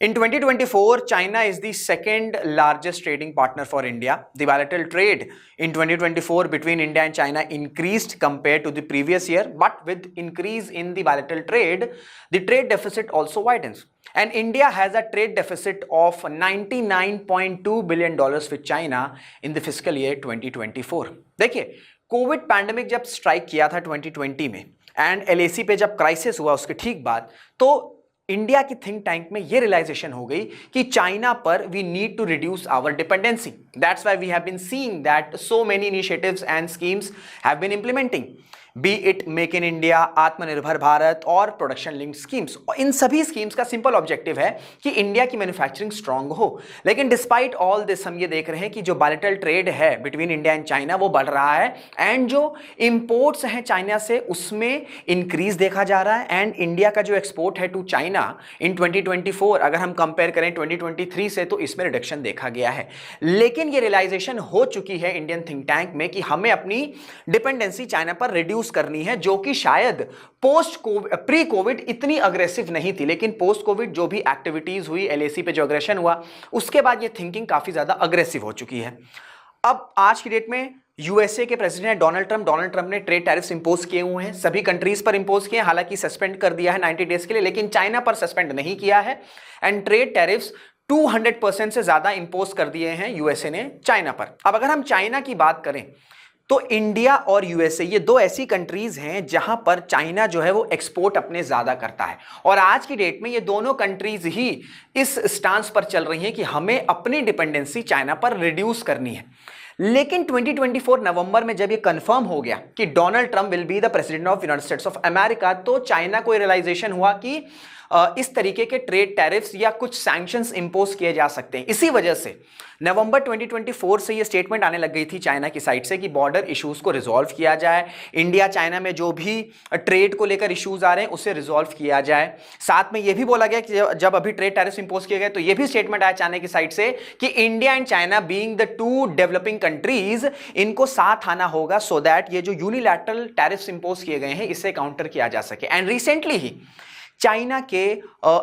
In 2024, China is the second largest trading partner for India. The bilateral trade in 2024 between India and China increased compared to the previous year, but with increase in the bilateral trade, the trade deficit also widens. And India has a trade deficit of $99.2 billion with China in the fiscal year 2024. देखिए, Covid pandemic जब strike किया था 2020 में and LAC पे जब crisis हुआ उसके ठीक बाद, तो इंडिया की थिंक टैंक में ये रियलाइजेशन हो गई कि चाइना पर we need to reduce our dependency. That's why we have been seeing that so many initiatives and schemes have been implementing, be it make in India, Atmanirbhar Bharat और production linked schemes. इन सभी schemes का simple objective है कि India की manufacturing strong हो. लेकिन despite all this हम ये देख रहे हैं कि जो बायलैटरल ट्रेड है बिटवीन इंडिया एंड चाइना वो बढ़ रहा है एंड जो इंपोर्ट्स हैं चाइना से उसमें इंक्रीज देखा जा रहा है. एंड इंडिया का जो एक्सपोर्ट है टू चाइना इन 2024 अगर हम कंपेयर करें 2023 से तो इसमें रिडक्शन देखा गया है. लेकिन ये रियलाइजेशन हो चुकी है इंडियन थिंक टैंक में कि हमें अपनी डिपेंडेंसी चाइना पर रिड्यूस करनी है, जो कि शायद पोस्ट कोविड प्री कोविड इतनी अग्रेसिव नहीं थी, लेकिन पोस्ट कोविड जो भी एक्टिविटीज हुई, एलएसी पे जो अग्रेशन हुआ, उसके बाद ये थिंकिंग काफी ज्यादा अग्रेसिव हो चुकी है. अब आज की डेट में यूएसए के प्रेसिडेंट डोनाल्ड ट्रंप ने ट्रेड टैरिफ्स इंपोज किए हुए हैं, सभी कंट्रीज पर इंपोज किए, हालांकि सस्पेंड कर दिया है 90 डेज के लिए, लेकिन चाइना पर सस्पेंड नहीं किया है. एंड ट्रेड टैरिफ्स 200% से ज्यादा इंपोज कर दिए हैं यूएसए ने चाइना पर. अब अगर हम चाइना की बात करें तो इंडिया और यूएसए ये दो ऐसी कंट्रीज हैं जहां पर चाइना जो है वो एक्सपोर्ट अपने ज्यादा करता है. और आज की डेट में ये दोनों कंट्रीज ही इस स्टांस पर चल रही हैं कि हमें अपनी डिपेंडेंसी चाइना पर रिड्यूस करनी है. लेकिन 2024 नवंबर में जब ये कंफर्म हो गया कि Donald Trump will be the president of United states of America, तो चाइना को रियलाइजेशन हुआ कि इस तरीके के ट्रेड टैरिफ्स या कुछ सैंक्शंस इंपोज किए जा सकते हैं. इसी वजह से नवंबर 2024 से ये स्टेटमेंट आने लग गई थी चाइना की साइड से कि बॉर्डर इश्यूज को रिजॉल्व किया जाए, इंडिया चाइना में जो भी ट्रेड को लेकर इश्यूज आ रहे हैं उसे रिजॉल्व किया जाए. साथ में ये भी बोला गया कि जब अभी ट्रेड टैरिफ्स इंपोज किए गए तो ये भी स्टेटमेंट आया चाइना की साइड से कि India and China being the two developing countries, इनको साथ आना होगा सो दैट ये जो यूनिलैटरल टैरिफ्स इंपोज किए गए हैं इसे काउंटर किया जा सके. एंड रिसेंटली ही चाइना के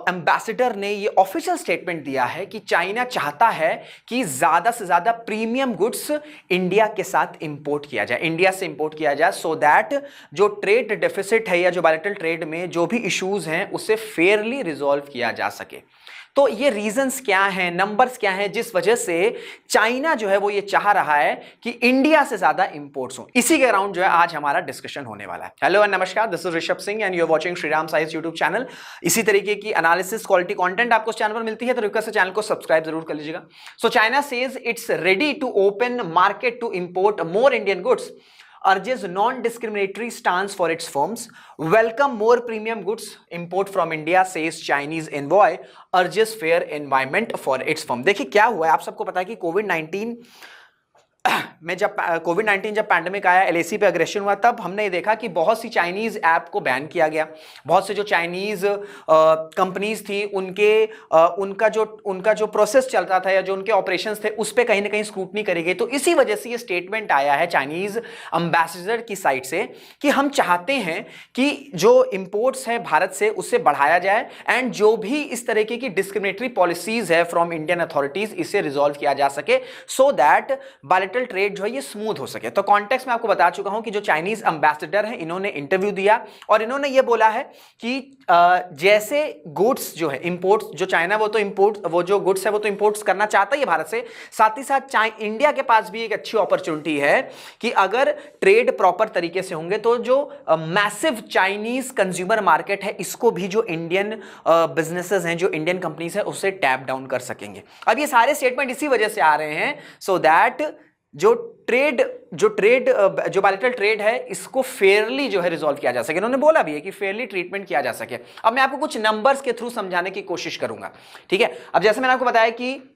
एम्बेसडर ने ये ऑफिशियल स्टेटमेंट दिया है कि चाइना चाहता है कि ज्यादा से ज्यादा प्रीमियम गुड्स इंडिया के साथ इंपोर्ट किया जाए, इंडिया से इंपोर्ट किया जाए, सो दैट जो ट्रेड डेफिसिट है या जो बायलैटरल ट्रेड में जो भी इश्यूज हैं उसे फेयरली रिजॉल्व किया जा सके. तो ये रीजंस क्या हैं, नंबर्स क्या हैं जिस वजह से चाइना जो है वो ये चाह रहा है कि इंडिया से ज्यादा इंपोर्ट्स हो. इसी के अराउंड जो है आज हमारा डिस्कशन होने वाला है. हेलो एंड नमस्कार, this is Rishabh Singh and you are watching Shriram science YouTube channel. इसी तरीके की एनालिसिस क्वालिटी कंटेंट आपको इस चैनल पर मिलती है तो रिक्वेस्ट है चैनल को सब्सक्राइब जरूर कर लीजिएगा. So China says it's ready to open market to import more Indian goods, urges non-discriminatory stance for its firms, welcome more premium goods import from India, says Chinese envoy, urges fair environment for its firm. देखिए क्या हुआ है, आप सबको पता है कि कोविड-19 जब पैंडेमिक आया, एलएसी पे अग्रेशन हुआ, तब हमने ये देखा कि बहुत सी चाइनीज ऐप को बैन किया गया. बहुत से जो चाइनीज कंपनीज थी उनका जो प्रोसेस चलता था या जो उनके ऑपरेशंस थे उस पे कहीं ना कहीं स्क्रूटनी करी गई. तो इसी वजह से ये स्टेटमेंट आया है चाइनीज एम्बेसडर की साइड से कि हम चाहते हैं कि जो इंपोर्ट्स है भारत से उससे बढ़ाया जाए एंड जो भी इस तरीके की डिस्क्रिमिनेटरी पॉलिसीज है फ्रॉम इंडियन अथॉरिटीज इसे रिजॉल्व किया जा सके सो दैट बायलैटरल ट्रेड जो है ये स्मूथ हो सके. तो कॉन्टेक्स्ट में आपको बता चुका हूं कि जो चाइनीज एम्बेसडर हैं इन्होंने इंटरव्यू दिया और इन्होंने ये बोला है कि जैसे गुड्स जो है इंपोर्ट्स, जो चाइना वो जो गुड्स है वो तो इंपोर्ट्स करना चाहता है भारत से, साथ ही साथ इंडिया के पास भी एक अच्छी अपॉर्चुनिटी है कि अगर ट्रेड प्रॉपर तरीके से होंगे तो जो मैसिव चाइनीज कंज्यूमर मार्केट है इसको भी जो इंडियन बिजनेसेस हैं, जो इंडियन कंपनीज है उससे टैप डाउन कर सकेंगे. अब ये सारे स्टेटमेंट इसी वजह से आ रहे हैं सो दैट जो बायलैटरल ट्रेड है इसको फेयरली जो है रिजॉल्व किया जा सके. इन्होंने बोला भी है कि फेयरली ट्रीटमेंट किया जा सके. अब मैं आपको कुछ नंबर्स के थ्रू समझाने की कोशिश करूंगा, ठीक है. अब जैसे मैंने आपको बताया कि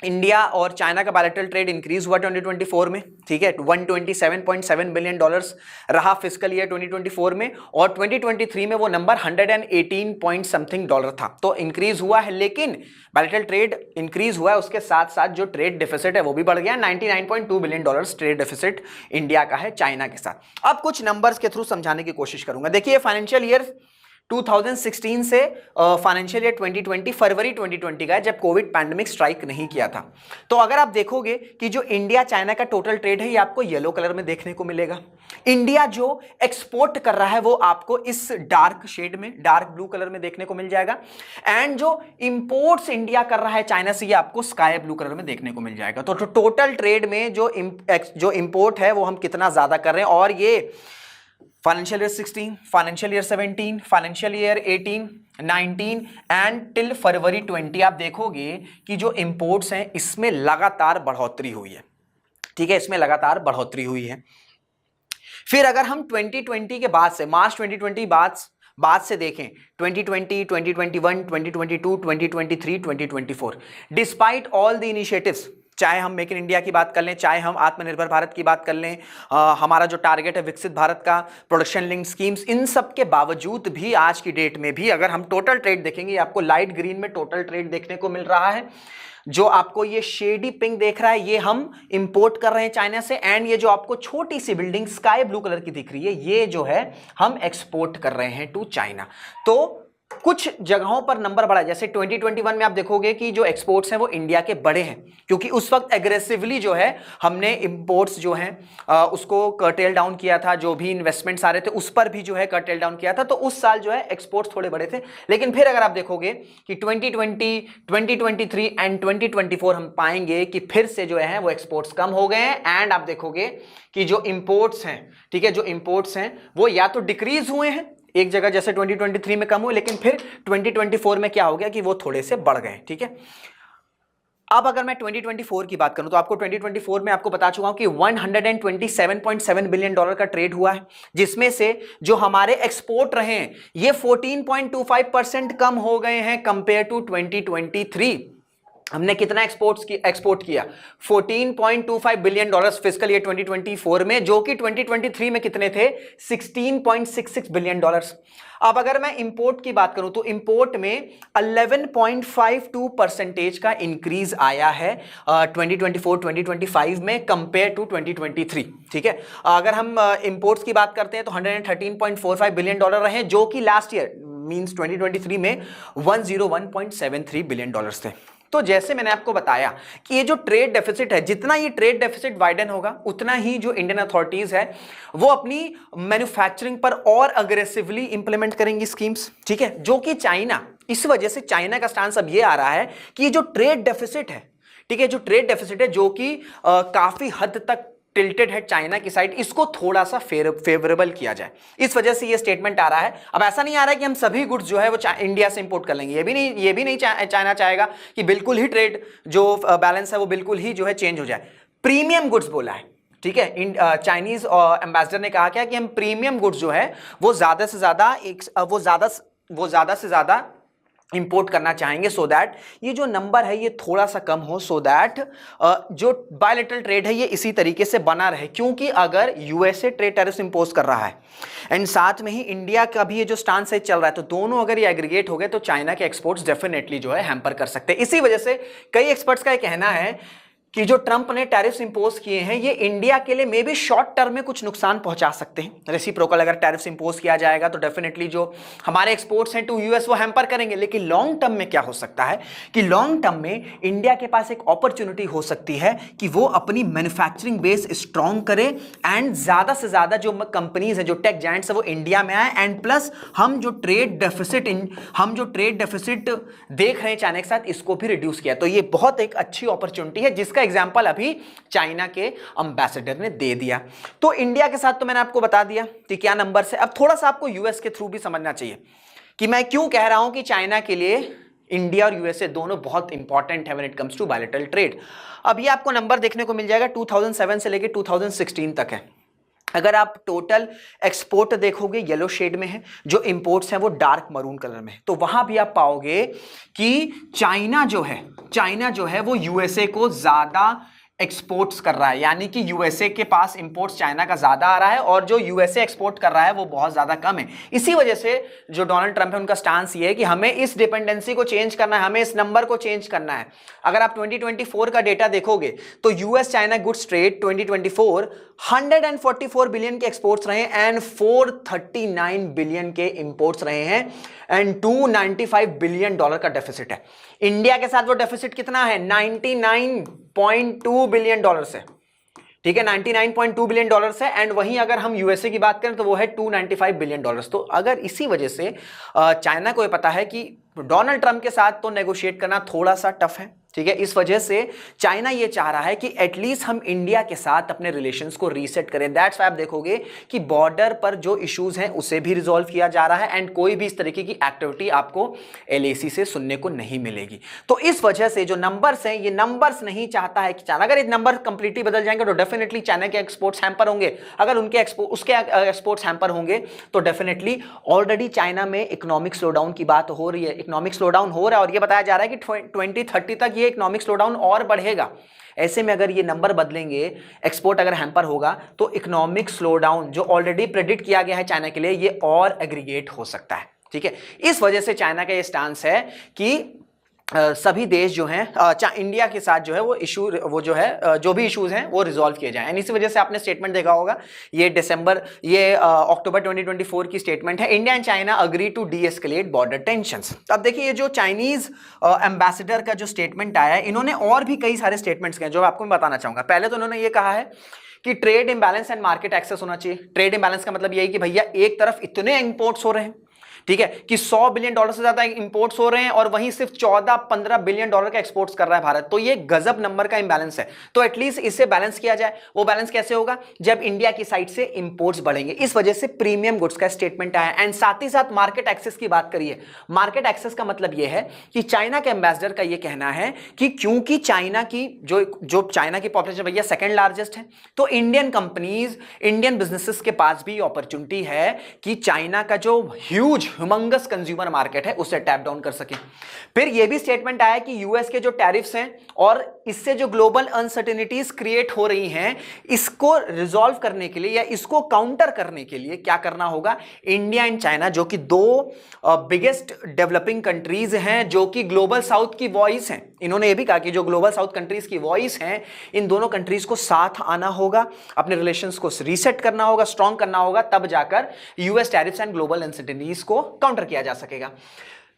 इंडिया और चाइना का बायलैटरल ट्रेड इंक्रीज हुआ 2024 में, ठीक है. 127.7 बिलियन डॉलर्स रहा फिस्कल ईयर 2024 में और 2023 में वो नंबर 118 पॉइंट समथिंग डॉलर था. तो इंक्रीज हुआ है, लेकिन बायलैटरल ट्रेड इंक्रीज हुआ है उसके साथ साथ जो ट्रेड डेफिसिट है वो भी बढ़ गया. 99.2 billion dollars trade deficit India का है चाइना के साथ. अब कुछ नंबर्स के थ्रू समझाने की कोशिश करूंगा. देखिए फाइनेंशियल ईयर 2016 से फाइनेंशियल ईयर 2020 फरवरी 2020 का है, जब कोविड पैंडेमिक स्ट्राइक नहीं किया था। तो अगर आप देखोगे कि जो इंडिया चाइना का टोटल ट्रेड है ये आपको येलो कलर में देखने को मिलेगा। इंडिया जो एक्सपोर्ट कर रहा है वो आपको इस डार्क शेड में, डार्क ब्लू कलर में देखने को मिल जाएगा। एंड जो इंपोर्ट्स इंडिया कर रहा है चाइना से ये आपको स्काई ब्लू कलर में देखने को मिल जाएगा। तो टोटल ट्रेड में जो इंपोर्ट है वो हम कितना ज्यादा कर रहे हैं, और ये financial year 16, financial year 17, financial year 18, 19 and till February 20 आप देखोगे कि जो इंपोर्ट्स हैं इसमें लगातार बढ़ोतरी हुई है। ठीक है, इसमें लगातार बढ़ोतरी हुई है। फिर अगर हम 2020 के बाद से, मार्च 2020 बाद से देखें, 2020, 2021, 2022, 2023, 2024, डिस्पाइट ऑल द इनिशिएटिव्स, चाहे हम मेक इन इंडिया की बात कर लें, चाहे हम आत्मनिर्भर भारत की बात कर लें, हमारा जो टारगेट है विकसित भारत का, प्रोडक्शन लिंक स्कीम्स, इन सब के बावजूद भी आज की डेट में भी अगर हम टोटल ट्रेड देखेंगे, आपको लाइट ग्रीन में टोटल ट्रेड देखने को मिल रहा है। जो आपको ये शेडी पिंक देख रहा है ये हम इंपोर्ट कर रहे हैं चाइना से, एंड ये जो आपको छोटी सी बिल्डिंग स्काई ब्लू कलर की दिख रही है ये जो है हम एक्सपोर्ट कर रहे हैं टू चाइना। तो कुछ जगहों पर नंबर बढ़ा, जैसे 2021 में आप देखोगे कि जो एक्सपोर्ट्स हैं वो इंडिया के बड़े हैं, क्योंकि उस वक्त एग्रेसिवली जो है हमने इंपोर्ट्स जो हैं उसको कर्टेल डाउन किया था, जो भी इन्वेस्टमेंट्स आ रहे थे उस पर भी जो है कर्टेल डाउन किया था। तो उस साल जो है एक्सपोर्ट्स थोड़े बड़े थे। लेकिन फिर अगर आप देखोगे कि 2020, 2023 एंड 2024 हम पाएंगे कि फिर से जो है वो एक्सपोर्ट्स कम हो गए हैं। एंड आप देखोगे कि जो इंपोर्ट्स हैं, ठीक है, जो इंपोर्ट्स हैं वो या तो डिक्रीज हुए हैं एक जगह, जैसे 2023 में कम हुए, लेकिन फिर 2024 में क्या हो गया कि वो थोड़े से बढ़ गए। ठीक है, अब अगर मैं 2024 की बात करूं तो आपको 2024 में आपको बता चुका हूं कि 127.7 बिलियन डॉलर का ट्रेड हुआ है, जिसमें से जो हमारे एक्सपोर्ट रहे हैं ये 14.25% कम हो गए हैं कंपेयर टू 2023। हमने कितना एक्सपोर्ट किया 14.25 बिलियन डॉलर्स फिस्कल ईयर 2024 में, जो कि 2023 में कितने थे 16.66 बिलियन डॉलर्स। अब अगर मैं इंपोर्ट की बात करूं तो इंपोर्ट में 11.52% का इंक्रीज आया है 2024-2025 में कंपेयर टू 2023। ठीक है, अगर हम इंपोर्ट्स की बात करते हैं तो 113.45 बिलियन डॉलर रहे, जो कि लास्ट ईयर मींस 2023 में 101.73 बिलियन डॉलर्स थे। तो जैसे मैंने आपको बताया कि ये जो ट्रेड डेफिसिट है, जितना ये ट्रेड डेफिसिट वाइडन होगा उतना ही जो इंडियन अथॉरिटीज है वो अपनी मैन्युफैक्चरिंग पर और अग्रेसिवली इंप्लीमेंट करेंगी स्कीम्स। ठीक है, जो कि चाइना, इस वजह से चाइना का स्टांस अब ये आ रहा है कि ये जो ट्रेड डेफिसिट है, ठीक है, जो ट्रेड डेफिसिट है जो कि काफी हद तक टिल्टेड है चाइना की साइड, इसको थोड़ा सा फेवरेबल किया जाए, इस वजह से ये स्टेटमेंट आ रहा है। अब ऐसा नहीं आ रहा है कि हम सभी गुड्स जो है वो इंडिया से इंपोर्ट कर लेंगे, ये भी नहीं चाइना चाहेगा कि बिल्कुल ही ट्रेड जो बैलेंस है वो बिल्कुल ही जो है चेंज हो जाए। प्रीमियम गुड्स बोला है, ठीक है, चाइनीज एम्बेसडर ने कहा क्या कि हम प्रीमियम गुड्स जो है वो ज्यादा से ज्यादा इंपोर्ट करना चाहेंगे, सो दैट ये जो नंबर है ये थोड़ा सा कम हो, सो दैट जो बायलैटरल ट्रेड है ये इसी तरीके से बना रहे। क्योंकि अगर यूएसए ट्रेड टैरिफ्स इंपोज कर रहा है एंड साथ में ही इंडिया का भी ये जो स्टांस है चल रहा है, तो दोनों अगर ये एग्रीगेट हो गए तो चाइना के एक्सपोर्ट्स डेफिनेटली जो है हैम्पर कर सकते हैं। इसी वजह से कई एक्सपर्ट्स का ये कहना है कि जो ट्रंप ने टैरिफ्स इंपोज किए हैं ये इंडिया के लिए मे बी शॉर्ट टर्म में कुछ नुकसान पहुंचा सकते हैं। रेसिप्रोकल अगर टैरिफ्स इंपोज किया जाएगा तो डेफिनेटली जो हमारे एक्सपोर्ट्स हैं टू यूएस वो हैम्पर करेंगे। लेकिन लॉन्ग टर्म में क्या हो सकता है कि लॉन्ग टर्म में इंडिया के पास एक अपॉर्चुनिटी हो सकती है कि वो अपनी मैन्युफैक्चरिंग बेस स्ट्रॉन्ग करे एंड ज्यादा से ज्यादा जो कंपनीज है, जो टेक जायंट्स है वो इंडिया में आए, एंड प्लस हम जो ट्रेड डेफिसिट देख रहे हैं चाइना के साथ इसको भी रिड्यूस किया। तो ये बहुत एक अच्छी अपॉर्चुनिटी है जिसका एग्जाम्पल अभी चाइना के एम्बेसडर ने दे दिया। तो इंडिया के साथ तो मैंने आपको बता दिया कि क्या नंबर से। अब थोड़ा सा आपको यूएस के थ्रू भी समझना चाहिए कि मैं क्यों कह रहा हूं कि चाइना के लिए इंडिया और यूएसए दोनों बहुत इंपॉर्टेंट है when it comes to bilateral trade. अब ये आपको नंबर देखने को मिल जाएगा 2007 से लेकर 2016 तक है। अगर आप टोटल एक्सपोर्ट देखोगे येलो शेड में है, जो इंपोर्ट्स हैं वो डार्क मरून कलर में है, तो वहां भी आप पाओगे कि चाइना जो है वो यूएसए को ज्यादा एक्सपोर्ट्स कर रहा है, यानी कि यूएसए के पास इंपोर्ट्स चाइना का ज्यादा आ रहा है और जो यूएसए एक्सपोर्ट कर रहा है वो बहुत ज्यादा कम है। इसी वजह से जो डोनाल्ड ट्रंप है उनका स्टांस ये है कि हमें इस डिपेंडेंसी को चेंज करना है, हमें इस नंबर को चेंज करना है। अगर आप 2024 का डेटा देखोगे तो US China goods trade 2024 144 billion के एक्सपोर्ट्स रहे एंड 439 बिलियन के इंपोर्ट्स रहे हैं एंड 295 बिलियन डॉलर का डेफिसिट है। इंडिया के साथ वो डेफिसिट कितना है? 99.2 बिलियन डॉलर से, ठीक है, 99.2 बिलियन डॉलर से। एंड वहीं अगर हम यूएसए की बात करें तो वो है 295 बिलियन डॉलर्स। तो अगर इसी वजह से चाइना को ये पता है कि डोनाल्ड ट्रंप के साथ तो नेगोशिएट करना थोड़ा सा टफ है, ठीक है, इस वजह से चाइना ये चाह रहा है कि एटलीस्ट हम इंडिया के साथ अपने रिलेशंस को रीसेट करें। दैट्स व्हाई आप देखोगे कि बॉर्डर पर जो इश्यूज हैं उसे भी रिजॉल्व किया जा रहा है एंड कोई भी इस तरीके की एक्टिविटी आपको एलएसी से सुनने को नहीं मिलेगी। तो इस वजह से जो नंबर्स हैं ये नंबर्स नहीं चाहता है कि चाइना, अगर ये नंबर कंप्लीटली बदल जाएंगे तो डेफिनेटली चाइना के एक्सपोर्ट्स हैम्पर होंगे। अगर उनके उसके एक्सपोर्ट्स हैम्पर होंगे तो डेफिनेटली ऑलरेडी चाइना में इकोनॉमिक स्लोडाउन की बात हो रही है, इकोनॉमिक स्लोडाउन हो रहा है और ये बताया जा रहा है कि 2030 तक ये इकोनॉमिक स्लोडाउन और बढ़ेगा। ऐसे में अगर ये नंबर बदलेंगे, एक्सपोर्ट अगर हैम्पर होगा तो इकोनॉमिक स्लोडाउन जो ऑलरेडी प्रेडिक्ट किया गया है चाइना के लिए ये और एग्रीगेट हो सकता है, ठीक है। इस वजह से चाइना का ये स्टांस है कि सभी देश जो हैं इंडिया के साथ जो है वो इशू, वो जो है जो भी इश्यूज हैं वो रिजॉल्व किए जाएं। एंड इसी वजह से आपने स्टेटमेंट देखा होगा, ये अक्टूबर 2024 की स्टेटमेंट है, India and China agree to deescalate border tensions. अब देखिए ये जो चाइनीज एम्बेसडर का जो स्टेटमेंट आया है, इन्होंने और भी कई सारे स्टेटमेंट्स किए जो आपको मैं बताना चाहूंगा। पहले तो उन्होंने ये कहा है कि trade imbalance and market access होना चाहिए। ट्रेड इंबैलेंस का मतलब यही कि भैया एक तरफ इतने इंपोर्ट्स हो रहे हैं, ठीक है, कि 100 बिलियन डॉलर से ज्यादा इंपोर्ट्स हो रहे हैं और वहीं सिर्फ 14-15 बिलियन डॉलर का एक्सपोर्ट्स कर रहा है भारत। तो ये गजब नंबर का इंबैलेंस है। तो एटलीस्ट इससे बैलेंस किया जाए। वो बैलेंस कैसे होगा? जब इंडिया की साइड से इंपोर्ट्स बढ़ेंगे। इस वजह से प्रीमियम गुड्स का स्टेटमेंट आया एंड साथ ही साथ मार्केट एक्सेस की बात करिए। मार्केट एक्सेस का मतलब यह है कि चाइना के एम्बेसडर का यह कहना है कि क्योंकि चाइना की जो चाइना की पॉपुलेशन भैया सेकंड लार्जेस्ट है, तो इंडियन कंपनीज, इंडियन बिजनेसेस के पास भी अपॉर्चुनिटी है कि चाइना का जो ह्यूज ह्यूमंगस कंज्यूमर मार्केट है उसे टैप डाउन कर सके। फिर यह भी स्टेटमेंट आया कि यूएस के जो टैरिफ्स हैं और इससे जो ग्लोबल अनसर्टेनिटीज क्रिएट हो रही हैं, इसको रिजॉल्व करने के लिए या इसको काउंटर करने के लिए क्या करना होगा? इंडिया एंड चाइना जो कि दो बिगेस्ट डेवलपिंग कंट्रीज हैं, जो कि ग्लोबल साउथ की वॉइस हैं, इन्होंने ये भी कहा कि जो ग्लोबल साउथ कंट्रीज की वॉइस हैं, इन दोनों कंट्रीज को साथ आना होगा, अपने रिलेशंस को रीसेट करना होगा, स्ट्रॉन्ग करना होगा, तब जाकर US tariffs and global uncertainties को काउंटर किया जा सकेगा।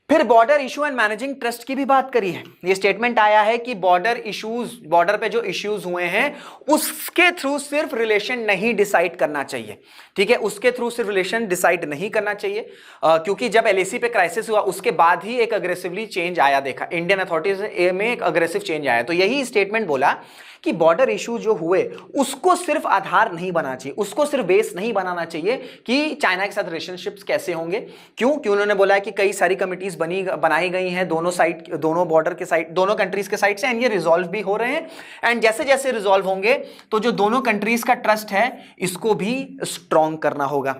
फिर border issue and managing trust की भी बात करी है। ये स्टेटमेंट आया है कि बॉर्डर पे जो इश्यूज हुए हैं उसके थ्रू सिर्फ रिलेशन नहीं डिसाइड करना चाहिए, ठीक है, उसके थ्रू सिर्फ रिलेशन डिसाइड नहीं करना चाहिए, क्योंकि जब एलएसी पे क्राइसिस हुआ उसके बाद ही एक अग्रेसिवली चेंज आया, देखा इंडियन अथॉरिटीज में एक अग्रेसिव चेंज आया। तो यही स्टेटमेंट बोला कि बॉर्डर इशू जो हुए उसको सिर्फ आधार नहीं बनाना चाहिए, उसको सिर्फ बेस नहीं बनाना चाहिए कि चाइना के साथ रिलेशनशिप्स कैसे होंगे। क्यों उन्होंने बोला है कि कई सारी कमिटीज बनाई गई हैं दोनों साइड, दोनों बॉर्डर के साइड, दोनों कंट्रीज के साइड से, एंड ये रिजॉल्व भी हो रहे हैं। एंड जैसे जैसे रिजॉल्व होंगे तो जो दोनों कंट्रीज का ट्रस्ट है इसको भी स्ट्रॉन्ग करना होगा।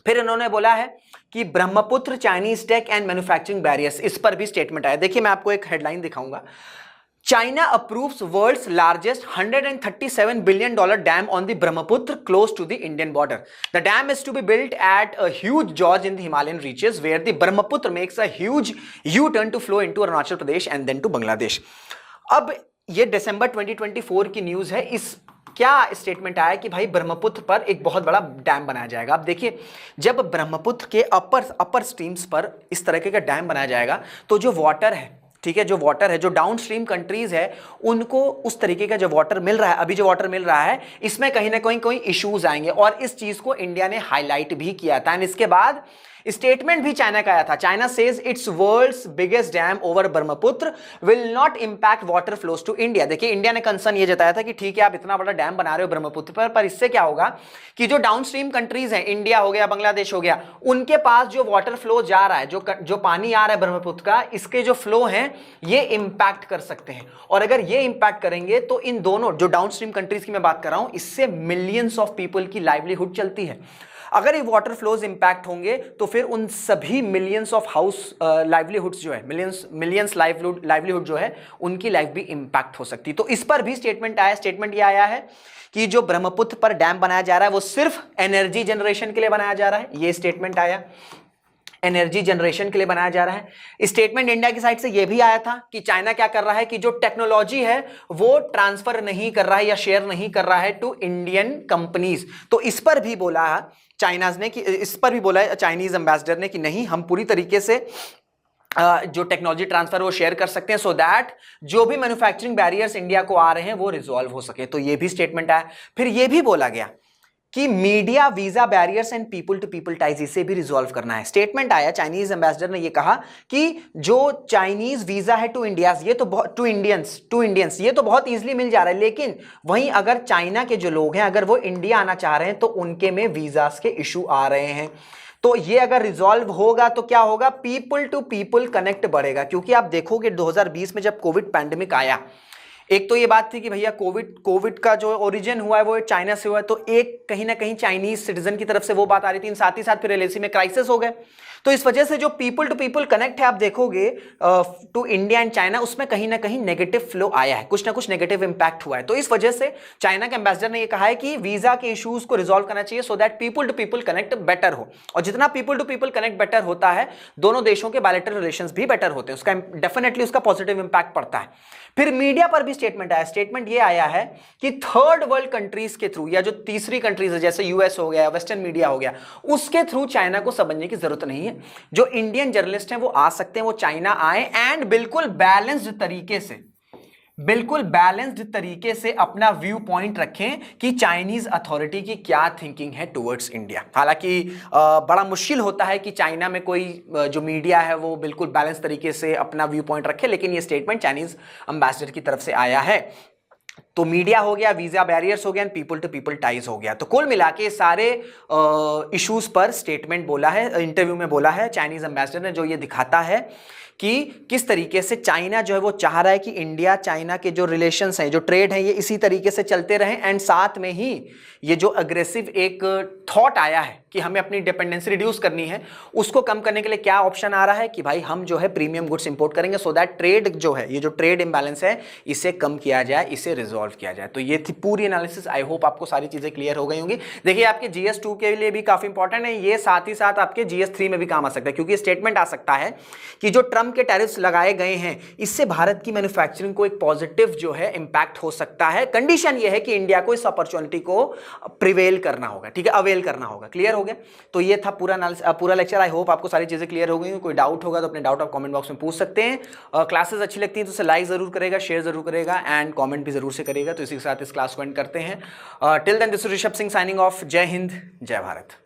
फिर इन्होंने बोला है कि Brahmaputra Chinese tech and manufacturing barriers, इस पर भी स्टेटमेंट आया। देखिए मैं आपको एक हेडलाइन दिखाऊंगा, China approves world's largest $137 billion dam on the Brahmaputra close to the Indian border. The dam is to be built at a huge gorge in the Himalayan reaches where the Brahmaputra makes a huge U-turn to flow into Arunachal Pradesh and then to Bangladesh. अब ये दिसंबर 2024 की news है। इस क्या statement आया कि भाई ब्रह्मपुत्र पर एक बहुत बड़ा डैम बनाया जाएगा। अब देखिए जब ब्रह्मपुत्र के अपर स्ट्रीम्स पर इस तरह का डैम बनाया जाएगा तो जो वाटर है, ठीक है, जो वाटर है, जो डाउन स्ट्रीम कंट्रीज है, उनको उस तरीके का जो वाटर मिल रहा है, अभी जो वाटर मिल रहा है, इसमें कहीं ना कहीं कोई इश्यूज आएंगे और इस चीज को इंडिया ने हाईलाइट भी किया था। एंड इसके बाद स्टेटमेंट भी चाइना का आया था। China says it's world's biggest dam over Brahmaputra will not impact water flows to India. देखिए इंडिया ने कंसर्न ये जताया था कि ठीक है आप इतना बड़ा डैम बना रहे हो ब्रह्मपुत्र पर इससे क्या होगा कि जो डाउनस्ट्रीम कंट्रीज हैं, इंडिया हो गया, बांग्लादेश हो गया, उनके पास जो वाटर फ्लो जा रहा है, जो पानी आ रहा है ब्रह्मपुत्र का, इसके जो फ्लो हैं ये इंपैक्ट कर सकते हैं। और अगर ये इंपैक्ट करेंगे तो इन दोनों जो डाउनस्ट्रीम कंट्रीज की मैं बात कर रहा हूं, इससे मिलियंस ऑफ पीपल की लाइवलीहुड चलती है। अगर ये वाटर फ्लोज इंपैक्ट होंगे तो फिर उन सभी मिलियंस ऑफ हाउस लाइवलीहुड्स जो है, मिलियंस लाइवलीहुड जो है उनकी लाइफ भी इंपैक्ट हो सकती है। तो इस पर भी स्टेटमेंट आया। स्टेटमेंट ये आया है कि जो ब्रह्मपुत्र पर डैम बनाया जा रहा है वो सिर्फ एनर्जी जनरेशन के लिए बनाया जा रहा है। ये स्टेटमेंट आया, एनर्जी जनरेशन के लिए बनाया जा रहा है। स्टेटमेंट इंडिया की साइड से यह भी आया था कि चाइना क्या कर रहा है कि जो टेक्नोलॉजी है वो ट्रांसफर नहीं कर रहा है या शेयर नहीं कर रहा है टू इंडियन कंपनीज। तो इस पर भी बोला चाइनाज ने कि, इस पर भी बोला है चाइनीज एम्बेसडर ने कि नहीं, हम पूरी तरीके से जो टेक्नोलॉजी ट्रांसफर वो शेयर कर सकते हैं सो दैट जो भी मैन्युफैक्चरिंग बैरियर्स इंडिया को आ रहे हैं वो रिजॉल्व हो सके। तो ये भी स्टेटमेंट आया। फिर ये भी बोला गया कि media visa barriers and people to people ties, इसे भी रिजॉल्व करना है। स्टेटमेंट आया, चाइनीज एम्बेसडर ने ये कहा कि जो चाइनीज वीजा है टू इंडिया, ये तो टू इंडियंस ये तो बहुत इजीली मिल जा रहा है, लेकिन वहीं अगर चाइना के जो लोग हैं अगर वो इंडिया आना चाह रहे हैं तो उनके में वीजास के इशू आ रहे हैं। तो ये अगर रिजॉल्व होगा तो क्या होगा, पीपल टू पीपल कनेक्ट बढ़ेगा। क्योंकि आप देखोगे 2020 में जब कोविड पैंडेमिक आया, एक तो ये बात थी कि भैया कोविड का जो ओरिजिन हुआ है वो चाइना से हुआ है, तो एक कहीं ना कहीं चाइनीज सिटीजन की तरफ से वो बात आ रही थी। साथ ही साथ फिर एलएसी में क्राइसिस हो गए, तो इस वजह से जो पीपल टू पीपल कनेक्ट है आप देखोगे टू इंडिया एंड चाइना, उसमें कहीं ना कहीं नेगेटिव फ्लो आया है, कुछ ना कुछ नेगेटिव इंपैक्ट हुआ है। तो इस वजह से चाइना के एम्बेसडर ने ये कहा है कि वीजा के इश्यूज को रिजॉल्व करना चाहिए so that people to people connect better हो। और जितना people to people connect better होता है, दोनों देशों के बायलैटरल रिलेशंस भी बेटर होते हैं, उसका डेफिनेटली उसका पॉजिटिव इंपैक्ट पड़ता है। फिर मीडिया पर भी स्टेटमेंट आया। स्टेटमेंट ये आया है कि थर्ड वर्ल्ड कंट्रीज के थ्रू या जो तीसरी कंट्रीज है जैसे यूएस हो गया, वेस्टर्न मीडिया हो गया, उसके थ्रू चाइना को समझने की जरूरत नहीं है। जो इंडियन जर्नलिस्ट हैं वो आ सकते हैं, वो चाइना आए एंड बिल्कुल बैलेंस्ड तरीके से अपना व्यू पॉइंट रखें कि चाइनीज अथॉरिटी की क्या थिंकिंग है टुवर्ड्स इंडिया। हालांकि बड़ा मुश्किल होता है कि चाइना में कोई जो मीडिया है वो बिल्कुल बैलेंस तरीके से अपना व्यू पॉइंट रखे, लेकिन ये स्टेटमेंट चाइनीज एम्बेसडर की तरफ से आया है। तो मीडिया हो गया, वीजा बैरियर्स हो गया, पीपल टू पीपल टाइज हो गया। तो कुल मिला के सारे इश्यूज पर स्टेटमेंट बोला है, इंटरव्यू में बोला है चाइनीज एम्बेसडर ने, जो ये दिखाता है कि किस तरीके से चाइना जो है वो चाह रहा है कि इंडिया चाइना के जो रिलेशंस हैं, जो ट्रेड हैं, ये इसी तरीके से चलते रहें। एंड साथ में ही ये जो अग्रेसिव एक थॉट आया है कि हमें अपनी डिपेंडेंसी रिड्यूस करनी है, उसको कम करने के लिए क्या ऑप्शन आ रहा है कि भाई हम जो है प्रीमियम गुड्स इंपोर्ट करेंगे सो दैट ट्रेड जो है, ये जो ट्रेड इंबैलेंस है, इसे कम किया जाए, इसे रिजॉल्व किया जाए। तो ये थी पूरी एनालिसिस। आई होप आपको सारी चीजें क्लियर हो गई होंगी। देखिए आपके GS2 के लिए भी काफी इंपॉर्टेंट है ये, साथ ही साथ आपके GS3 में भी काम आ सकता है, क्योंकि स्टेटमेंट आ सकता है कि जो ट्रम्प के टैरिफ्स लगाए गए हैं इससे भारत की मैन्युफैक्चरिंग को एक पॉजिटिव जो है इंपैक्ट हो सकता है। कंडीशन ये है कि इंडिया को इस अपॉर्चुनिटी को प्रिवेल करना होगा, ठीक है, अवेल करना होगा। क्लियर हो गया? तो ये था पूरा लेक्चर। आई होप आपको सारी चीजें क्लियर हो गई। कोई डाउट होगा तो अपने डाउट आप कमेंट बॉक्स में पूछ सकते हैं। क्लासेस अच्छी लगती हैं तो उसे लाइक जरूर करेगा, शेयर जरूर करेगा एंड कमेंट भी जरूर से करेगा। तो इसी के साथ इस क्लास को एंड करते हैं। Till then this is Rishabh Singh signing off. जय हिंद, जय भारत।